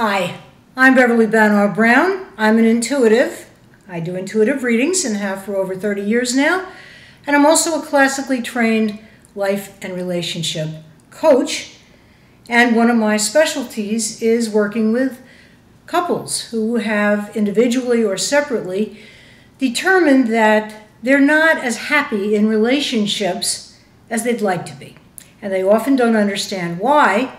Hi, I'm Beverly Banner Brown. I'm an intuitive. I do intuitive readings and have for over 30 years now. And I'm also a classically trained life and relationship coach. And one of my specialties is working with couples who have individually or separately determined that they're not as happy in relationships as they'd like to be. And they often don't understand why.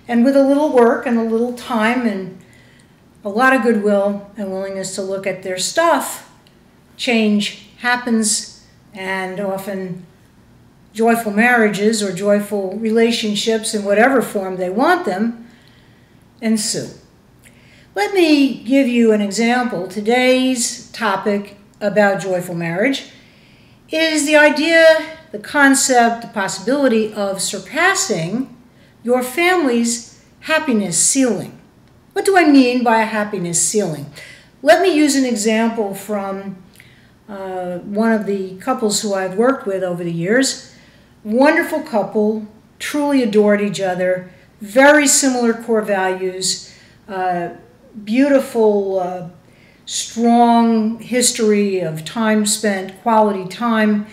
And with a little work and a little time and a lot of goodwill and willingness to look at their stuff, change happens, and often joyful marriages or joyful relationships in whatever form they want them ensue. Let me give you an example. Today's topic about joyful marriage is the idea, the concept, the possibility of surpassing your family's happiness ceiling. What do I mean by a happiness ceiling? Let me use an example from one of the couples who I've worked with over the years. Wonderful couple, truly adored each other, very similar core values, beautiful, strong history of time spent, quality time.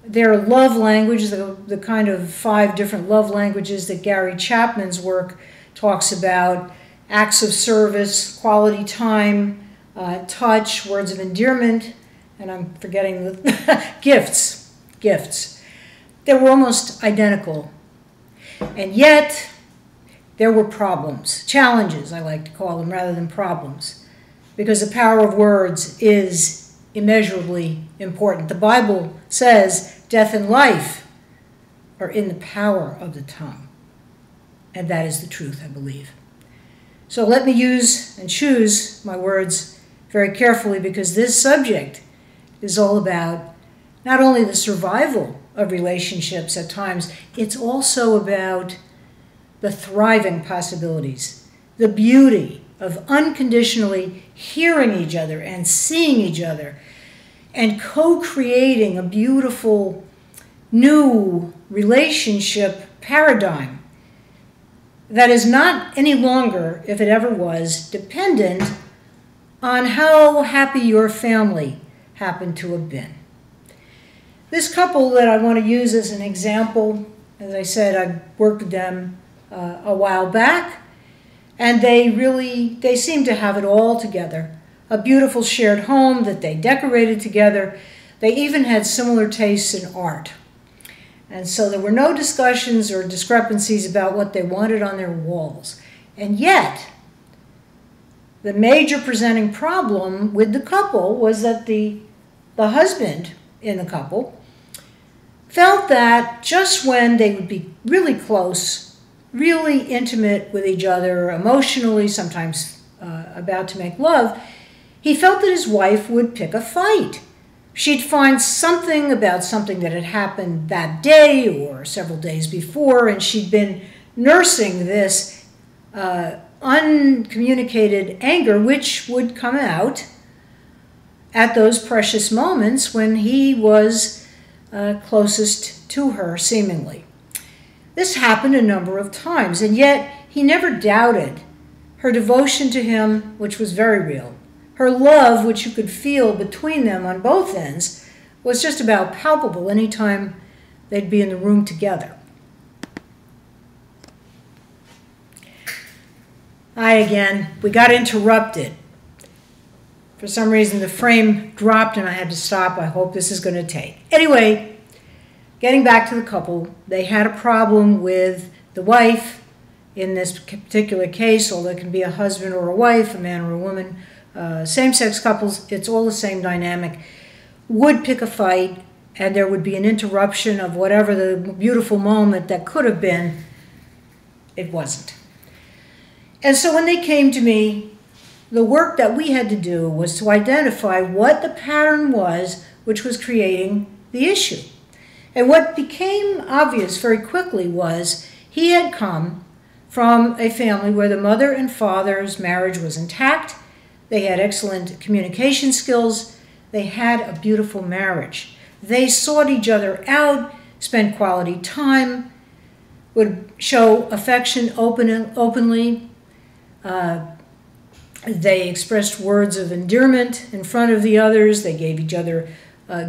Their love language, the kind of 5 different love languages that Gary Chapman's work talks about: acts of service, quality time, touch, words of endearment, and I'm forgetting the gifts. They were almost identical. And yet, there were problems, challenges I like to call them rather than problems, because the power of words is immeasurably important. The Bible says death and life are in the power of the tongue. And that is the truth, I believe. So let me use and choose my words very carefully, because this subject is all about not only the survival of relationships at times, it's also about the thriving possibilities, the beauty of unconditionally hearing each other and seeing each other and co-creating a beautiful new relationship paradigm that is not any longer, if it ever was, dependent on how happy your family happened to have been. This couple that I want to use as an example, as I said, I worked with them a while back, and they seem to have it all together. A beautiful shared home that they decorated together. They even had similar tastes in art. And so there were no discussions or discrepancies about what they wanted on their walls. And yet, the major presenting problem with the couple was that the husband in the couple felt that just when they would be really close, really intimate with each other, emotionally, sometimes about to make love, he felt that his wife would pick a fight. She'd find something about something that had happened that day or several days before, and she'd been nursing this uncommunicated anger, which would come out at those precious moments when he was closest to her, seemingly. This happened a number of times, and yet he never doubted her devotion to him, which was very real. Her love, which you could feel between them on both ends, was just about palpable anytime they'd be in the room together. We got interrupted. For some reason, the frame dropped and I had to stop. I hope this is going to take. Anyway, getting back to the couple, they had a problem with the wife in this particular case, although it can be a husband or a wife, a man or a woman. Same-sex couples, it's all the same dynamic, would pick a fight, and there would be an interruption of whatever the beautiful moment that could have been. It wasn't. And so when they came to me, the work that we had to do was to identify what the pattern was which was creating the issue. And what became obvious very quickly was he had come from a family where the mother and father's marriage was intact. They had excellent communication skills. They had a beautiful marriage. They sought each other out, spent quality time, would show affection openly, They expressed words of endearment in front of the others. They gave each other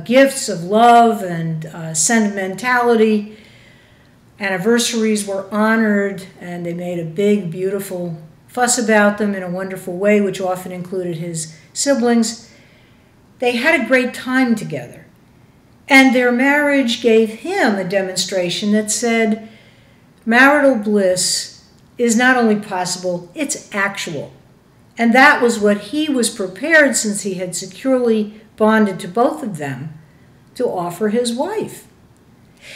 gifts of love and sentimentality. Anniversaries were honored, and they made a big, beautiful fuss about them in a wonderful way, which often included his siblings. They had a great time together. And their marriage gave him a demonstration that said, marital bliss is not only possible, it's actual. And that was what he was prepared, since he had securely bonded to both of them, to offer his wife.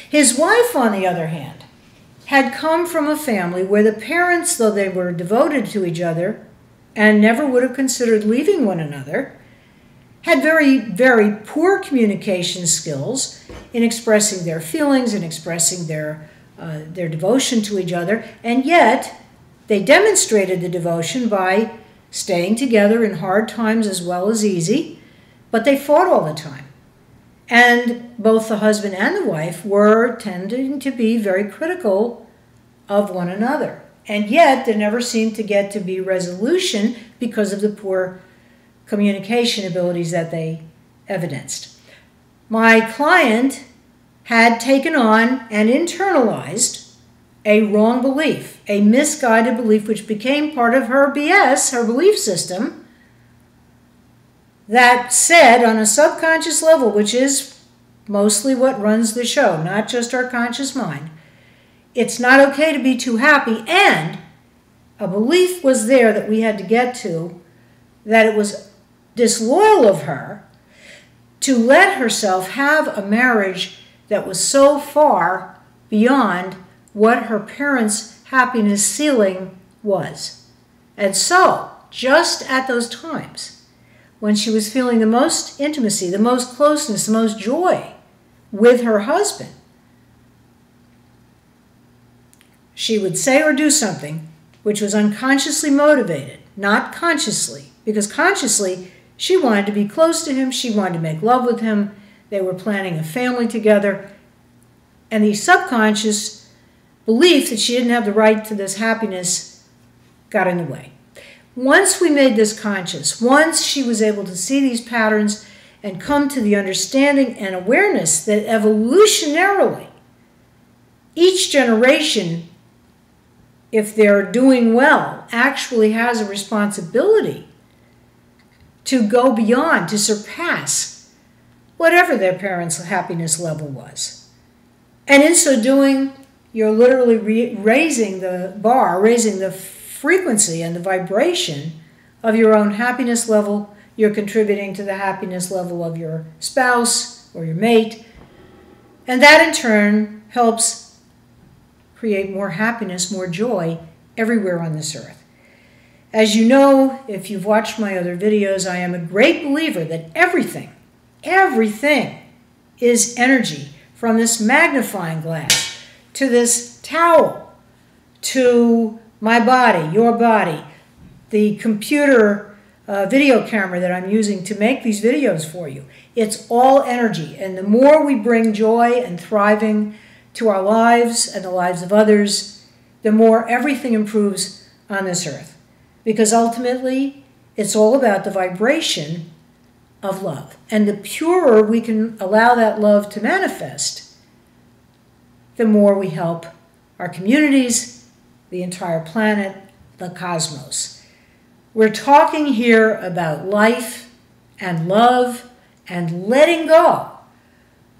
His wife, on the other hand, had come from a family where the parents, though they were devoted to each other and never would have considered leaving one another, had very, very poor communication skills in expressing their feelings and expressing their devotion to each other. And yet, they demonstrated the devotion by staying together in hard times as well as easy, but they fought all the time. And both the husband and the wife were tending to be very critical of one another. And yet, there never seemed to get to be resolution because of the poor communication abilities that they evidenced. My client had taken on and internalized a wrong belief, a misguided belief, which became part of her BS, her belief system, that said on a subconscious level, which is mostly what runs the show, not just our conscious mind, it's not okay to be too happy. And a belief was there that we had to get to, that it was disloyal of her to let herself have a marriage that was so far beyond what her parents' happiness ceiling was. And so, just at those times, when she was feeling the most intimacy, the most closeness, the most joy with her husband, she would say or do something which was unconsciously motivated, not consciously, because consciously she wanted to be close to him, she wanted to make love with him, they were planning a family together, and the subconscious belief that she didn't have the right to this happiness got in the way. Once we made this conscious, once she was able to see these patterns and come to the understanding and awareness that evolutionarily, each generation, if they're doing well, actually has a responsibility to go beyond, to surpass whatever their parents' happiness level was. And in so doing, you're literally raising the bar, raising the frequency and the vibration of your own happiness level. You're contributing to the happiness level of your spouse or your mate. And that in turn helps create more happiness, more joy everywhere on this earth. As you know, if you've watched my other videos, I am a great believer that everything is energy, from this magnifying glass to this towel to my body, your body, the computer video camera that I'm using to make these videos for you. It's all energy. And the more we bring joy and thriving to our lives and the lives of others, the more everything improves on this earth. Because ultimately, it's all about the vibration of love. And the purer we can allow that love to manifest, the more we help our communities, the entire planet, the cosmos. We're talking here about life and love and letting go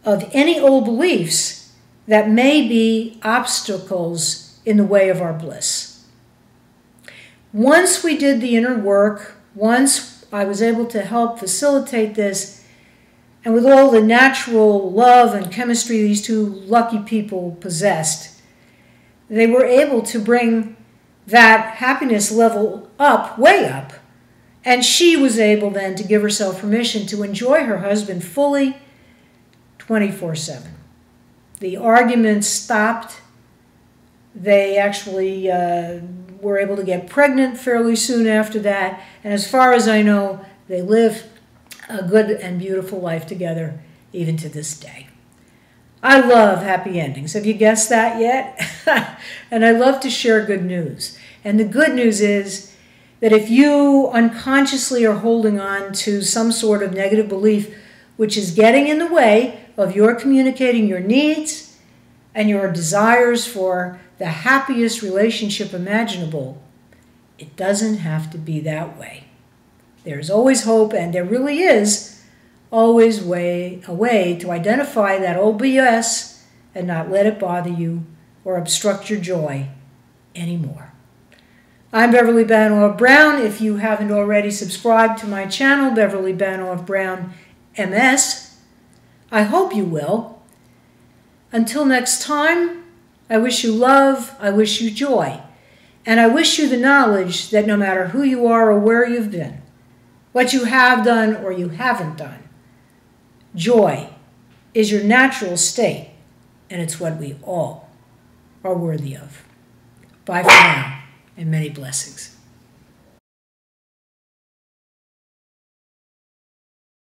of any old beliefs that may be obstacles in the way of our bliss. Once we did the inner work, once I was able to help facilitate this, and with all the natural love and chemistry these two lucky people possessed, they were able to bring that happiness level up, way up, and she was able then to give herself permission to enjoy her husband fully 24/7. The arguments stopped. They actually were able to get pregnant fairly soon after that, and as far as I know, they live a good and beautiful life together even to this day. I love happy endings. Have you guessed that yet? And I love to share good news. And the good news is that if you unconsciously are holding on to some sort of negative belief which is getting in the way of your communicating your needs and your desires for the happiest relationship imaginable, it doesn't have to be that way. There's always hope, and there really is always a way to identify that old BS and not let it bother you or obstruct your joy anymore. I'm Beverly Banoff Brown. If you haven't already subscribed to my channel, Beverly Banoff Brown MS, I hope you will. Until next time, I wish you love, I wish you joy, and I wish you the knowledge that no matter who you are or where you've been, what you have done or you haven't done, joy is your natural state, and it's what we all are worthy of. Bye for now, and many blessings.